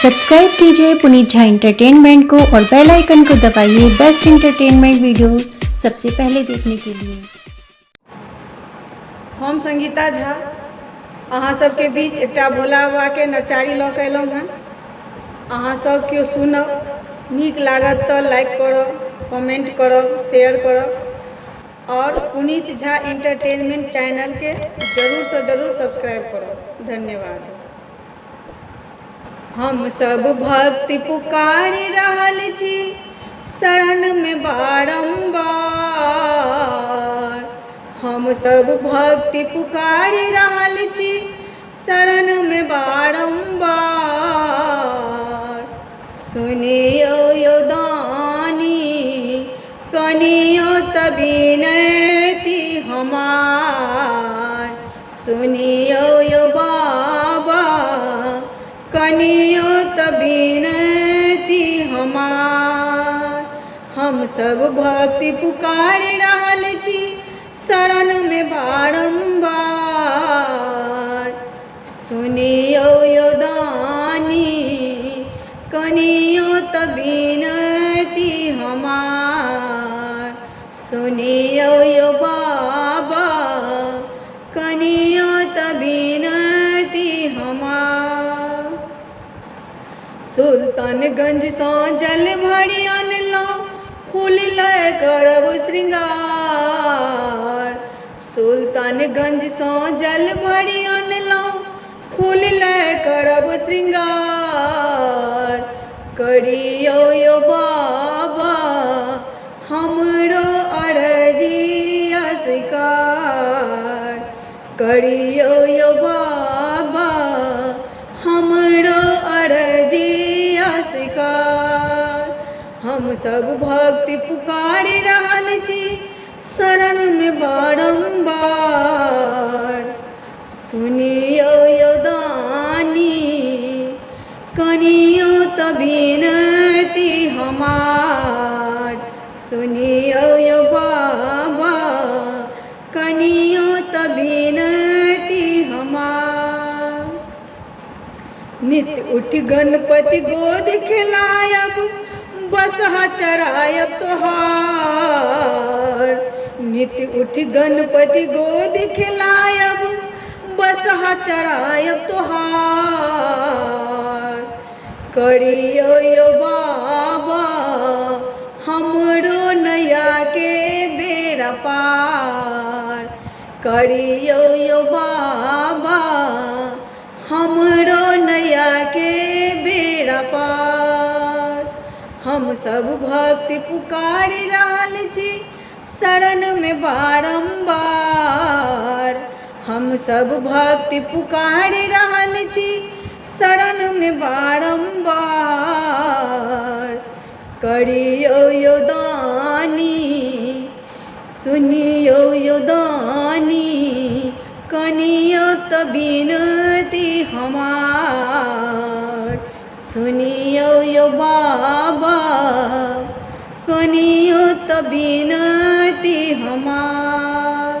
Subscribe कीजिए Puneet Jha entertainment को और बेल आइकन को दबाइए बेस्ट एंटरटेनमेंट वीडियो सबसे पहले देखने के लिए। हम संगीता झा अहाँ सबके बीच एकटा भोला बाबा के नचारी लऽ के अयलहुँ हँ। अहाँ सब केओ सुनब, नीक लागत तऽ लाइक करब, कमेंट करब, शेयर करब और पुनीत झा एंटरटेनमेंट चैनल के जरूर से जरूर सब्सक्राइब करब। धन्यवाद। हम सब भक्ति पुकारी रहल छी शरण में बारंबार। हम सब भक्ति पुकारी रहल छी शरण में बारंबार। सुनियो यो दानी कनियो तबिनती हमार। सुनियो यो बाबा कनियो तबिनती हमार। हम सब भक्ति पुकारी रहल छी शरण में बारंबार। सुनियो यो दानी कनियो तबिनती हमार। सुनियो यो बाबा कनियो तबिनती हमार। सुल्तानगंज सँ जल भरि अनलहुँ फूल लय करब श्रृंगार। सुल्तानगंज सँ जल भरि अनलहुँ फूल लय करब श्रृंगार। करियो यो बाबा हमरो अर्जिया स्वीकार। करियो यो बाबा हमरो अर्जिया स्वीकार। हम सब भक्ति पुकारी रहल छी शरण में बारंबार। सुनियो यो दानी कनियो तबिनती हमार। सुनियो यो बाबा कनियो तबिनती हमार। नित्य उठ गणपति गोद खिलायब बसहा चढ़ायब तोहार। नित्य उठ गणपति गोद खिलायब बसहा चढ़ायब तोहार। करियो यो बाबा हमरो नैया के बेड़ा पार। करियो यो बाबा हमरो नैया के बेड़ा पार। हम सब भक्ति पुकारी रहल छी शरण में बारंबार। हम सब भक्ति पुकारी रहल छी शरण में बारंबार। करियो यो दानी सुनियो यो दानी कनियो तबिनती हमार। सुनियो यो बाबा कनियो तबिनती हमार।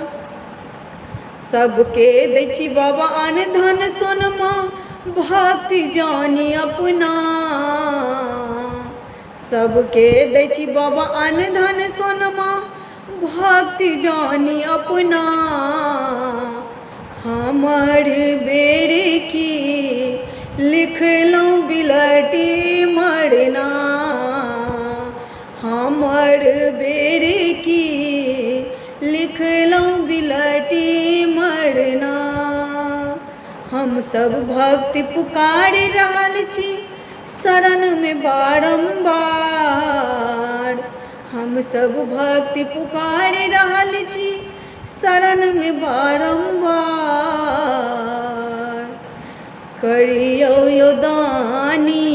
सबके दै छी बाबा अन्न धन सोनमा भक्ति जानी अपना। सबके दै छी बाबा अन्न धन सोनमा भक्ति जानी अपना। हमर बेर की लिखलहुँ बिलटी मरना। हमर बेर की लिखलहुँ बिलटी मरना। हम सब भक्ति पुकारी रहल छी शरण में बारंबार। हम सब भक्ति पुकारी रहल छी शरण में बारंबार। करियो यो दानी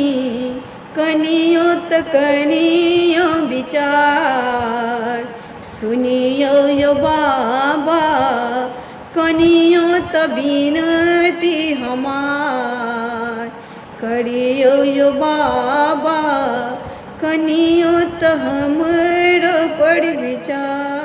कनियो त कनियो विचार। सुनियो यो बाबा कनियो तबिनती हमार। करियो यो बाबा कनियो त हमरो पर विचार।